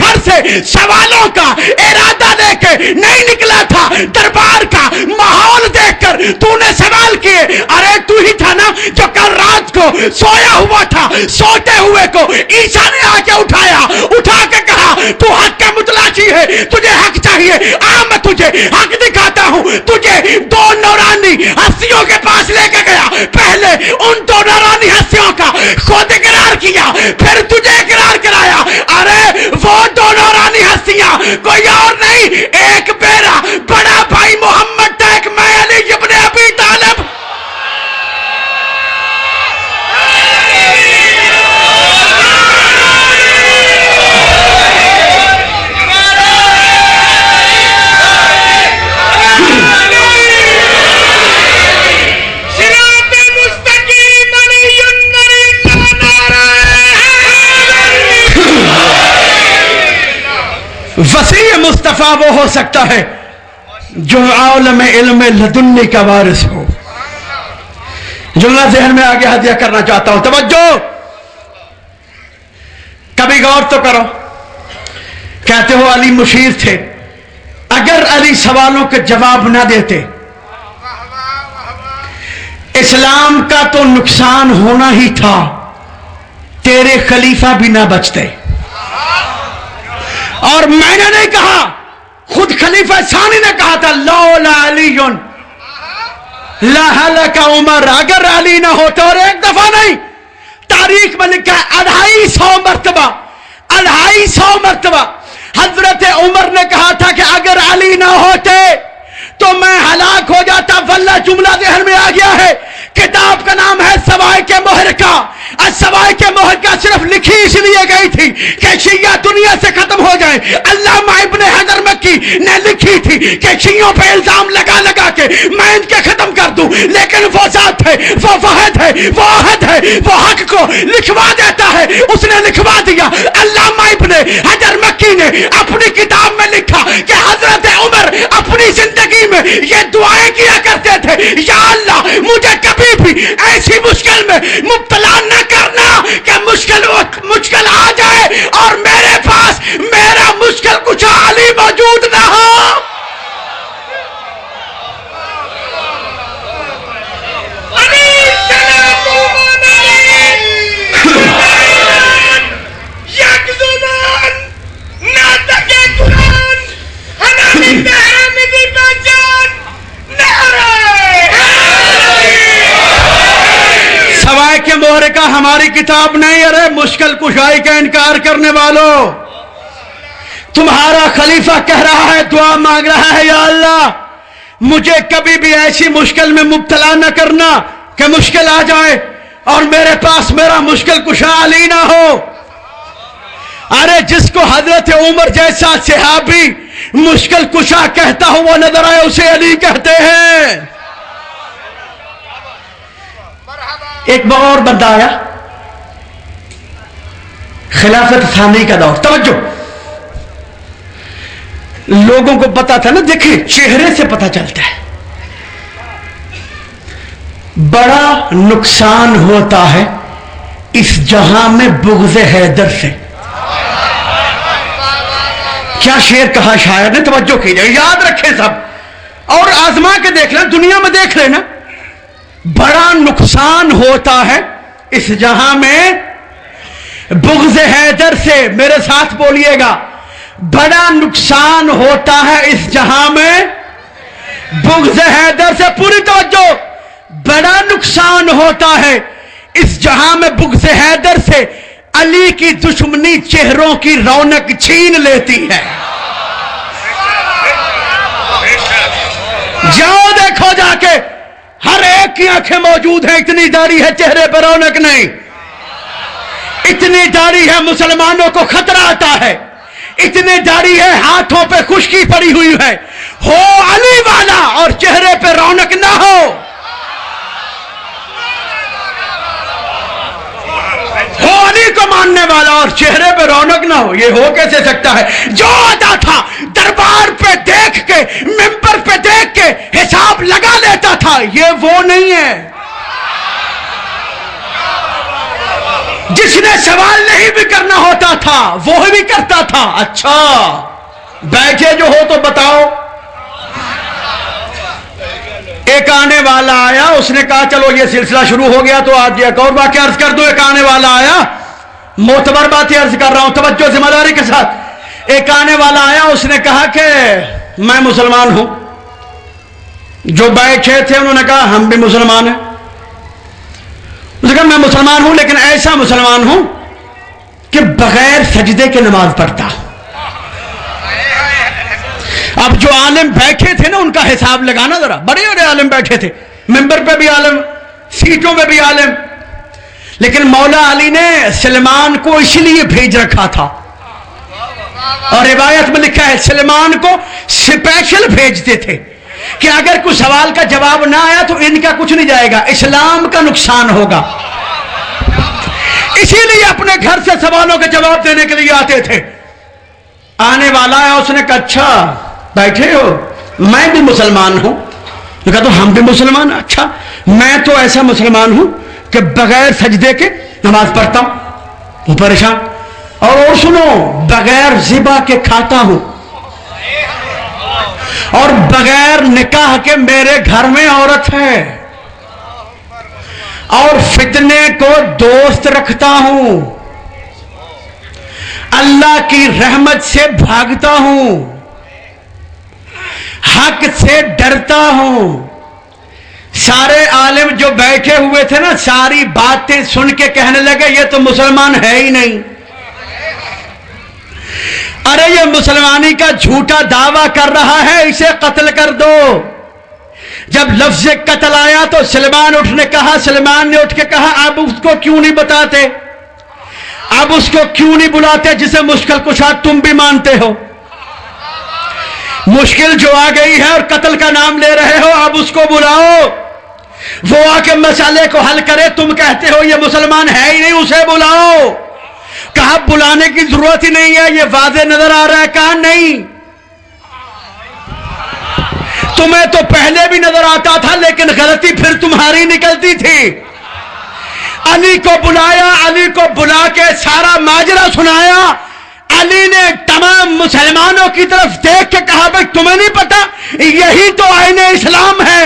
گھر سے سوالوں کا ارادہ لے کے نہیں نکلا تھا، دربار کا ماحول دیکھ کر تو نے سوال کیے۔ ارے تو ہی تھا نا جو کل رات کو سویا ہوا تھا، سوتے ہوئے کو عیسیٰ نے آ کے اٹھا کے کہا تو حق کا متلاشی ہے، تجھے حق چاہیے، میں تجھے حق دکھاتا ہوں۔ تجھے دو نورانی ہستیوں کے پاس لے کے گیا، پہلے ان دو نورانی ہستیوں کا خود اقرار کیا، پھر تجھے اقرار کرایا۔ ارے وہ دو نورانی ہستیاں کوئی اور نہیں، ایک میرا بڑا بھائی محمد تھا، ایک میں علی ابن ابی طالب۔ وسیع مصطفیٰ وہ ہو سکتا ہے جو عالم علم لدنی کا وارث ہو۔ جملہ ذہن میں آگے ہدیہ کرنا چاہتا ہوں، توجہ، کبھی غور تو کرو۔ کہتے ہو علی مشیر تھے، اگر علی سوالوں کے جواب نہ دیتے اسلام کا تو نقصان ہونا ہی تھا، تیرے خلیفہ بھی نہ بچتے۔ اور میں نے نہیں کہا، خود خلیفہ ثانی نے کہا تھا لولا علی لہلک عمر، اگر علی نہ ہوتا، اور ایک دفعہ نہیں، تاریخ میں لکھا ہے 250 مرتبہ حضرت عمر نے کہا تھا کہ اگر علی نہ ہوتے تو میں ہلاک ہو جاتا۔ واللہ جملہ ذہن میں آ گیا ہے، کتاب کا نام ہے سوائے کے مہر کا۔ سوائے کے مہر کا صرف لکھی اس لیے گئی تھی کہ شیعہ دنیا سے ختم ہو جائے۔ علامہ ابن حجر مکی نے لکھی تھی کہ شیعوں پہ الزام لگا کے میں ان کے ختم کر دوں، لیکن وہ ذات ہے، وہ واحد ہے، وہ احد ہے، وہ حق کو لکھوا دیتا ہے، اس نے لکھوا دیا۔ علامہ ابن حجر مکی نے اپنی کتاب میں لکھا کہ حضرت عمر اپنی زندگی میں یہ دعائیں کیا کرتے تھے، یا اللہ مجھے کبھی بھی ایسی مشکل میں مبتلا نہ کرنا کہ مشکل آ جائے اور میرے پاس میرا مشکل کچھ علی موجود نہ ہو۔ سوائے کے مہر کا ہماری کتاب نہیں۔ ارے مشکل کشائی کا انکار کرنے والوں، تمہارا خلیفہ کہہ رہا ہے، دعا مانگ رہا ہے، یا اللہ مجھے کبھی بھی ایسی مشکل میں مبتلا نہ کرنا کہ مشکل آ جائے اور میرے پاس میرا مشکل کشا علی نہ ہو۔ ارے جس کو حضرت عمر جیسا صحابی مشکل کشا کہتا ہو وہ نظر آئے، اسے علی کہتے ہیں۔ ایک اور بندہ آیا، خلافت ثانی کا دور، توجہ، لوگوں کو پتا تھا نا، دیکھیں چہرے سے پتا چلتا ہے، بڑا نقصان ہوتا ہے اس جہاں میں بغض حیدر سے۔ کیا شعر کہا شاعر نے، توجہ کیجئے، یاد رکھیں سب اور آزما کے دیکھ لیں، دنیا میں دیکھ لینا، بڑا نقصان ہوتا ہے اس جہاں میں بغض حیدر سے۔ میرے ساتھ بولیے گا، بڑا نقصان ہوتا ہے اس جہاں میں بغض حیدر سے، پوری توجہ، بڑا نقصان ہوتا ہے اس جہاں میں بغض حیدر سے، علی کی دشمنی چہروں کی رونق چھین لیتی ہے۔ جاؤ دیکھو جا کے، ہر ایک کی آنکھیں موجود ہیں، اتنی داڑھی ہے چہرے پر رونق نہیں، اتنی داڑھی ہے مسلمانوں کو خطرہ آتا ہے، اتنی داڑھی ہے ہاتھوں پہ خشکی پڑی ہوئی ہے، ہو علی والا اور چہرے پہ رونق نہ ہو، علی کو ماننے والا اور چہرے پہ رونق نہ ہو، یہ ہو کیسے سکتا ہے؟ جو آتا تھا دربار پہ دیکھ کے، ممبر پہ دیکھ کے حساب لگا لیتا تھا، یہ وہ نہیں ہے جس نے سوال نہیں بھی کرنا ہوتا تھا وہ بھی کرتا تھا۔ اچھا بیٹھے جو ہو تو بتاؤ۔ ایک آنے والا آیا، اس نے کہا چلو یہ سلسلہ شروع ہو گیا تو آج ایک اور واقعہ عرض کر دو۔ ایک آنے والا آیا، معتبر باتیں عرض کر رہا ہوں، توجہ ذمہ داری کے ساتھ۔ ایک آنے والا آیا، اس نے کہا کہ میں مسلمان ہوں۔ جو بیٹھے تھے انہوں نے کہا ہم بھی مسلمان ہیں۔ اس نے کہا میں مسلمان ہوں لیکن ایسا مسلمان ہوں کہ بغیر سجدے کے نماز پڑھتا۔ اب جو عالم بیٹھے تھے نا ان کا حساب لگانا ذرا، بڑے بڑے عالم بیٹھے تھے، ممبر پہ بھی عالم، سیٹوں پہ بھی عالم، لیکن مولا علی نے سلمان کو اس لیے بھیج رکھا تھا، اور روایت میں لکھا ہے سلمان کو اسپیشل بھیجتے تھے کہ اگر کوئی سوال کا جواب نہ آیا تو ان کا کچھ نہیں جائے گا، اسلام کا نقصان ہوگا، اسی لیے اپنے گھر سے سوالوں کے جواب دینے کے لیے آتے تھے۔ آنے والا ہے، اس نے کہا اچھا بیٹھے ہو، میں بھی مسلمان ہوں۔ کہا تو ہم بھی مسلمان، اچھا میں تو ایسا مسلمان ہوں کہ بغیر سجدے کے نماز پڑھتا ہوں۔ وہ پریشان، اور سنو بغیر ذبح کے کھاتا ہوں، اور بغیر نکاح کے میرے گھر میں عورت ہے، اور فتنے کو دوست رکھتا ہوں، اللہ کی رحمت سے بھاگتا ہوں، حق سے ڈرتا ہوں۔ سارے عالم جو بیٹھے ہوئے تھے نا ساری باتیں سن کے کہنے لگے یہ تو مسلمان ہے ہی نہیں، ارے یہ مسلمانی کا جھوٹا دعویٰ کر رہا ہے، اسے قتل کر دو۔ جب لفظ قتل آیا تو سلمان نے اٹھ کے کہا اب اس کو کیوں نہیں بتاتے، اب اس کو کیوں نہیں بلاتے جسے مشکل کشا تم بھی مانتے ہو؟ مشکل جو آ گئی ہے اور قتل کا نام لے رہے ہو، اب اس کو بلاؤ، وہ آ کے مسئلے کو حل کرے، تم کہتے ہو یہ مسلمان ہے ہی نہیں، اسے بلاؤ۔ کہا بلانے کی ضرورت ہی نہیں ہے، یہ واضح نظر آ رہا ہے۔ کہا نہیں، تمہیں تو پہلے بھی نظر آتا تھا لیکن غلطی پھر تمہاری نکلتی تھی۔ علی کو بلایا، علی کو بلا کے سارا ماجرا سنایا۔ علی نے تمام مسلمانوں کی طرف دیکھ کے کہا بھائی تمہیں نہیں پتا یہی تو آئین اسلام ہے،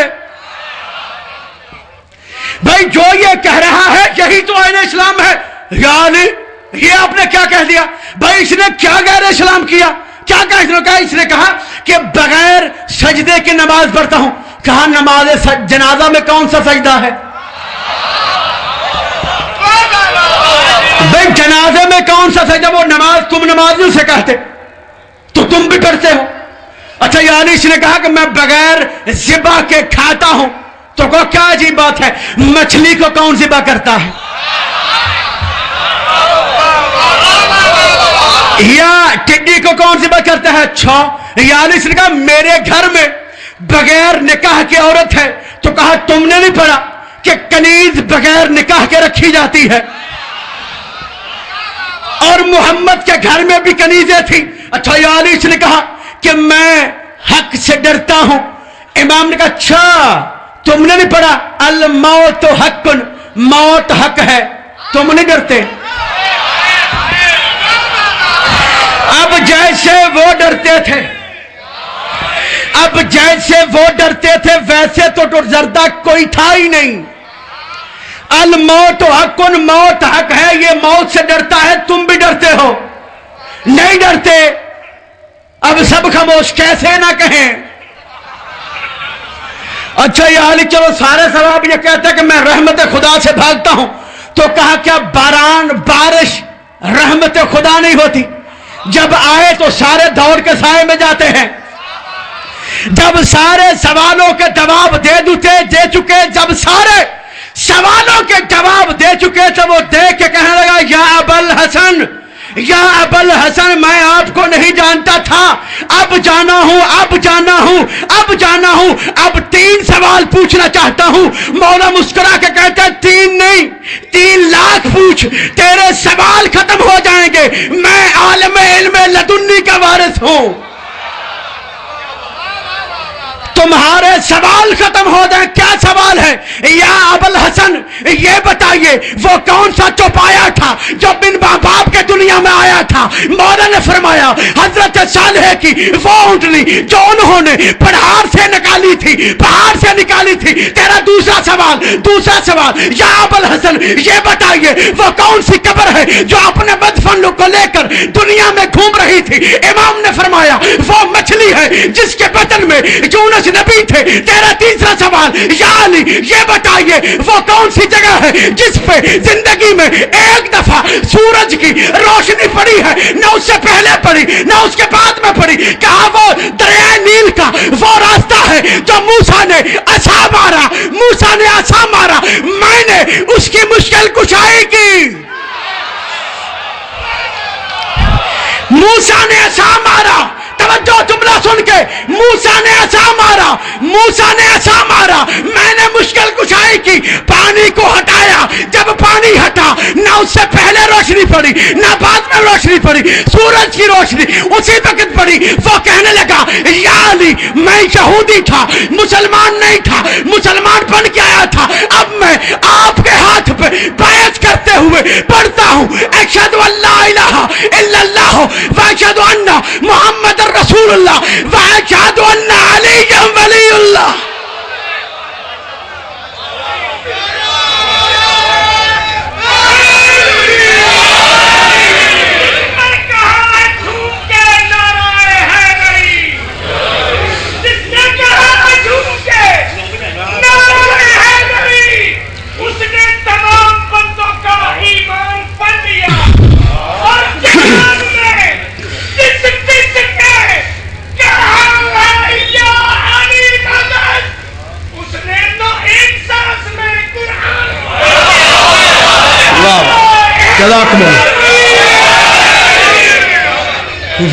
بھائی جو یہ کہہ رہا ہے یہی تو آئین اسلام ہے۔ یا علی یہ آپ نے کیا کہہ دیا؟ بھائی اس نے کیا غیر اسلام کیا؟ کیا کہا؟ اس نے کہا کہ بغیر سجدے کے نماز پڑھتا ہوں۔ کہا نماز جنازہ میں کون سا سجدہ ہے؟ بھائی جنازے میں کون سا سجدہ؟ وہ نماز تم نمازیوں سے کہتے تو تم بھی پڑھتے ہو۔ اچھا یعنی اس نے کہا کہ میں بغیر ذبح کے کھاتا ہوں، تو کیا عجیب بات ہے، مچھلی کو کون ذبح کرتا ہے؟ یا ٹڈی کو کون ذبح کرتا ہے؟ اچھا یعنی اس نے کہا میرے گھر میں بغیر نکاح کی عورت ہے، تو کہا تم نے نہیں پڑھا؟ کہ کنیز بغیر نکاح کے رکھی جاتی ہے، اور محمد کے گھر میں بھی کنیزیں تھیں. اچھا یا علی، اس نے کہا کہ میں حق سے ڈرتا ہوں. امام نے کہا اچھا تم نے نہیں پڑھا الموت حق، موت حق ہے، تم نہیں ڈرتے؟ اب جیسے وہ ڈرتے تھے، اب جیسے وہ ڈرتے تھے ویسے تو ڈرتا کوئی تھا ہی نہیں. الموت حق، موت حق ہے، یہ موت سے ڈرتا ہے، تم بھی ڈرتے ہو؟ نہیں ڈرتے. اب سب خاموش، کیسے نہ کہیں. اچھا یا علی چلو سارے ثواب یہ کہتا ہے کہ میں رحمت خدا سے بھاگتا ہوں، تو کہا کیا باران بارش رحمت خدا نہیں ہوتی؟ جب آئے تو سارے دوڑ کے سائے میں جاتے ہیں. جب سارے سوالوں کے جواب دے چکے، جب سارے سوالوں کے جواب دے چکے تو وہ دیکھ کے کہنے لگا یا ابوالحسن، یا ابوالحسن میں آپ کو نہیں جانتا تھا، اب جانا ہوں، اب جانا ہوں، اب جانا ہوں. اب 3 سوال پوچھنا چاہتا ہوں. مولا مسکرا کے کہتا ہے 3 نہیں 3 لاکھ پوچھ، تیرے سوال ختم ہو جائیں گے. میں عالم علم لدنی کا وارث ہوں، تمہارے سوال ختم ہو جائیں. کیا سوال ہے؟ یا ابوالحسن یہ بتائیے وہ کون سا چوپایا تھا جو بن باپ کے دنیا میں آیا تھا؟ مولا نے فرمایا حضرت صالح کی وہ اونٹنی جو انہوں نے پہاڑ سے نکالی تھی، پہاڑ سے نکالی تھی. تیرا دوسرا سوال یا ابوالحسن یہ بتائیے وہ کون سی قبر ہے جو اپنے مدفن کو لے کر دنیا میں گھوم رہی تھی؟ امام نے فرمایا وہ مچھلی ہے جس کے بدن میں یونس نبی تھے. تیرا تیسرا سوال یا علی یہ بتائیے وہ کون سی جگہ ہے جس پہ زندگی میں ایک دفعہ سورج کی روشنی پڑی ہے، نہ اس سے پہلے پڑی نہ اس کے بعد میں پڑی؟ کہا وہ دریائے نیل کا وہ راستہ ہے جو موسیٰ نے عصا مارا، موسیٰ نے عصا مارا، میں نے اس کی مشکل کشائی کی. موسیٰ نے عصا مارا، توجہ جملہ سن کے، موسیٰ نے عصا مارا، موسیٰ نے عصا مارا، میں نے مشکل کشائی کی، پانی کو ہٹایا. جب پانی ہٹا نہ اس سے پہلے روشنی پڑی نہ بعد میں روشنی پڑی، سورج کی روشنی اسی وقت پڑی. وہ کہنے لگا یا علی میں یہودی تھا، مسلمان نہیں تھا، مسلمان بن کے آیا تھا. اب میں آپ کے ہاتھ پہ بیعت کرتے ہوئے پڑھتا ہوں اشہد ان لا الہ الا اللہ واشہد ان محمد رسول اللہ واشہد ان علی ولی اللہ.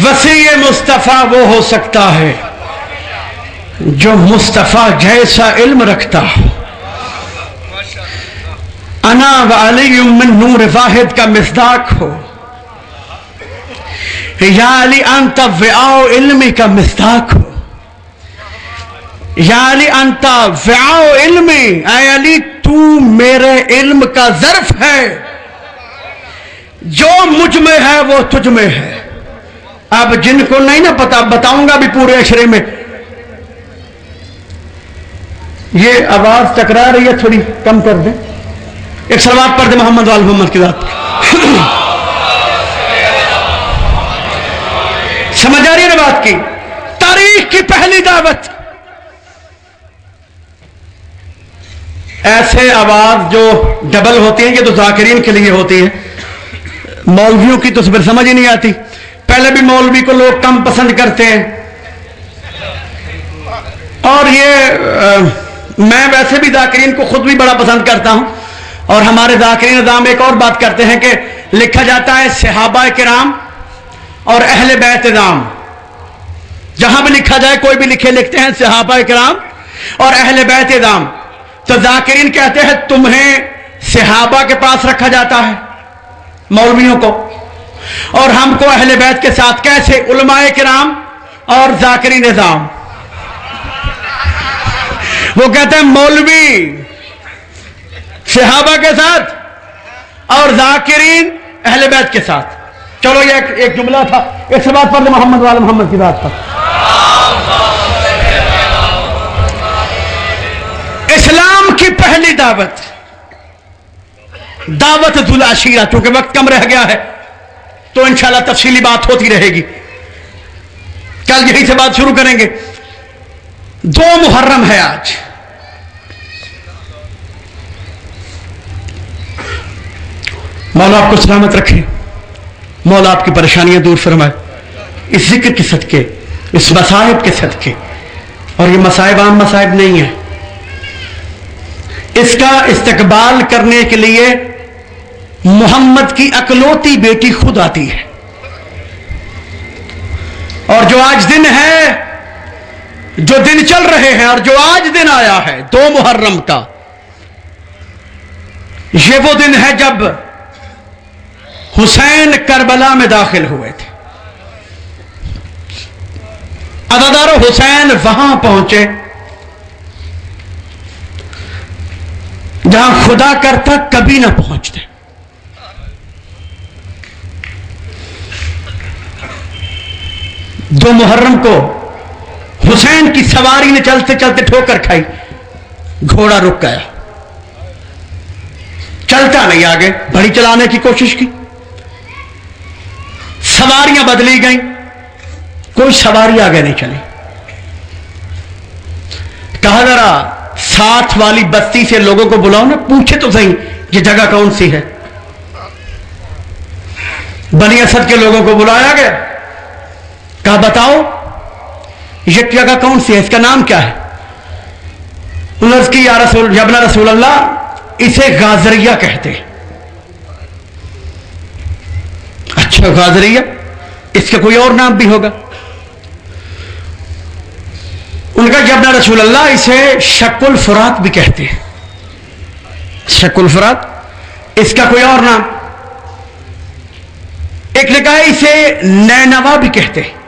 وسیع مصطفیٰ وہ ہو سکتا ہے جو مصطفیٰ جیسا علم رکھتا ہو. انا و علی من نور واحد کا مصداق ہو. یا علی انت وعاء علمی کا مصداق ہو. یا علی انت وعاء علمی، اے علی تو میرے علم کا ظرف ہے، جو مجھ میں ہے وہ تجھ میں ہے. اب جن کو نہیں نا پتا بتاؤں گا بھی پورے اشرے میں. یہ آواز ٹکرا رہی ہے، تھوڑی کم کر دیں. ایک صلوات پڑھ دیں محمد وال محمد کی ذات. سمجھ آ رہی ہے نا بات کی؟ تاریخ کی پہلی دعوت ایسے آواز جو ڈبل ہوتی ہیں، یہ تو ذاکرین کے لیے ہوتی ہے، مولویوں کی تو پھر سمجھ ہی نہیں آتی. پہلے بھی مولوی کو لوگ کم پسند کرتے ہیں، اور یہ میں ویسے بھی ذاکرین کو خود بھی بڑا پسند کرتا ہوں. اور ہمارے ذاکرین نظام ایک اور بات کرتے ہیں کہ لکھا جاتا ہے صحابہ کرام اور اہل بیت نظام. جہاں بھی لکھا جائے، کوئی بھی لکھتے ہیں صحابہ کرام اور اہل بیت نظام. تو ذاکرین کہتے ہیں تمہیں صحابہ کے پاس رکھا جاتا ہے، مولویوں کو، اور ہم کو اہل بیت کے ساتھ کیسے؟ علماء کرام اور ذاکرین نظام۔ وہ کہتے ہیں مولوی صحابہ کے ساتھ اور ذاکرین اہل بیت کے ساتھ۔ چلو یہ ایک جملہ تھا، اس سے بات پر محمد والا محمد کی بات پر۔ اسلام کی پہلی دعوت ذو العشیرہ، چونکہ وقت کم رہ گیا ہے تو انشاءاللہ تفصیلی بات ہوتی رہے گی، کل یہی سے بات شروع کریں گے۔ 2 محرم ہے آج، مولا آپ کو سلامت رکھے، مولا آپ کی پریشانیاں دور فرمائے، اس ذکر کے صدقے، اس مصائب کے صدقے۔ اور یہ مصائب عام مصائب نہیں ہے، اس کا استقبال کرنے کے لیے محمد کی اکلوتی بیٹی خود آتی ہے۔ اور جو آج دن ہے، جو دن چل رہے ہیں اور جو آج دن آیا ہے 2 محرم کا، یہ وہ دن ہے جب حسین کربلا میں داخل ہوئے تھے۔ عزادار حسین وہاں پہنچے جہاں خدا کرتا کبھی نہ پہنچتے۔ دو محرم کو حسین کی سواری نے چلتے چلتے ٹھوکر کھائی، گھوڑا رک گیا، چلتا نہیں آگے، بڑی چلانے کی کوشش کی، سواریاں بدلی گئیں، کوئی سواری آگے نہیں چلی۔ کہا ذرا ساتھ والی بستی سے لوگوں کو بلاؤ نا، پوچھے تو صحیح یہ جگہ کون سی ہے۔ بنی اسد کے لوگوں کو بلایا گیا، کہا بتاؤ یہ جگہ کون سی ہے، اس کا نام کیا ہے؟ انہوں نے کی یا ابن رسول اللہ اسے غازریہ کہتے۔ اچھا غازریہ، اس کا کوئی اور نام بھی ہوگا؟ ان کا یا ابن رسول اللہ اسے شق الفرات بھی کہتے ہیں۔ شق الفرات، اس کا کوئی اور نام؟ ایک نے کہا اسے نینوا بھی کہتے ہیں۔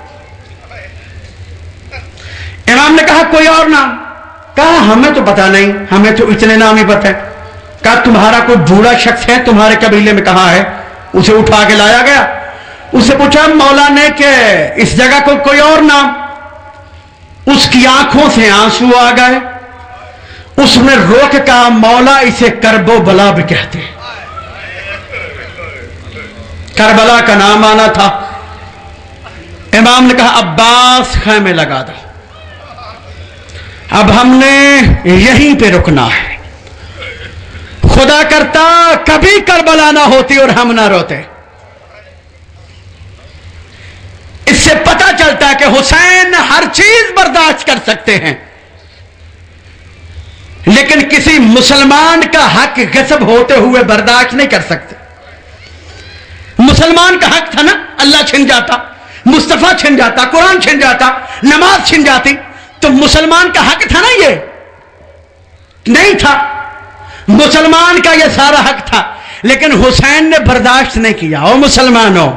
امام نے کہا کوئی اور نام؟ کہا ہمیں تو پتا نہیں، ہمیں تو اتنے نام ہی پتہ ہے۔ کہا تمہارا کوئی بوڑھا شخص ہے تمہارے قبیلے میں؟ کہاں ہے؟ اسے اٹھا کے لایا گیا، اسے پوچھا مولا نے کہ اس جگہ کو کوئی اور نام؟ اس کی آنکھوں سے آنسو آ گئے، اس نے رو کے کہا مولا اسے کرب و بلا بھی کہتے ہیں۔ کربلا کا نام آنا تھا۔ امام نے کہا عباس خیمے لگا دو، اب ہم نے یہیں پہ رکنا ہے، خدا کرتا کبھی کربلا نہ ہوتی اور ہم نہ روتے۔ اس سے پتہ چلتا ہے کہ حسین ہر چیز برداشت کر سکتے ہیں، لیکن کسی مسلمان کا حق غصب ہوتے ہوئے برداشت نہیں کر سکتے۔ مسلمان کا حق تھا نا، اللہ چھن جاتا، مصطفیٰ چھن جاتا، قرآن چھن جاتا، نماز چھن جاتی، تو مسلمان کا حق تھا نا، یہ نہیں تھا۔ مسلمان کا یہ سارا حق تھا، لیکن حسین نے برداشت نہیں کیا۔ او مسلمانوں،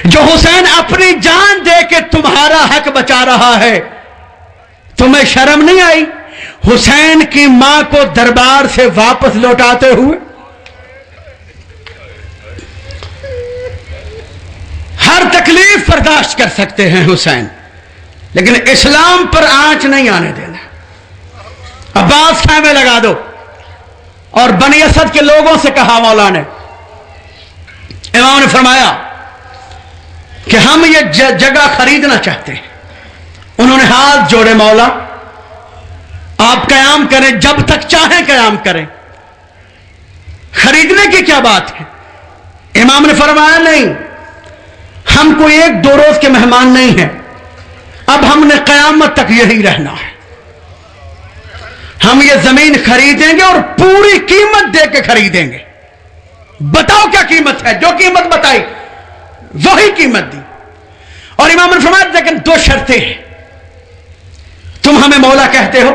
جو حسین اپنی جان دے کے تمہارا حق بچا رہا ہے، تمہیں شرم نہیں آئی حسین کی ماں کو دربار سے واپس لوٹاتے ہوئے؟ ہر تکلیف برداشت کر سکتے ہیں حسین، لیکن اسلام پر آنچ نہیں آنے دینا۔ عباس خیمے لگا دو۔ اور بنی اسد کے لوگوں سے کہا مولا نے، امام نے فرمایا کہ ہم یہ جگہ خریدنا چاہتے ہیں۔ انہوں نے ہاتھ جوڑے، مولا آپ قیام کریں، جب تک چاہیں قیام کریں، خریدنے کی کیا بات ہے؟ امام نے فرمایا نہیں، ہم کوئی 1-2 روز کے مہمان نہیں ہیں، اب ہم نے قیامت تک یہی رہنا ہے۔ ہم یہ زمین خریدیں گے اور پوری قیمت دے کے خریدیں گے۔ بتاؤ کیا قیمت ہے؟ جو قیمت بتائی وہی قیمت دی۔ اور امام نے فرمایا لیکن 2 شرطیں ہیں۔ تم ہمیں مولا کہتے ہو،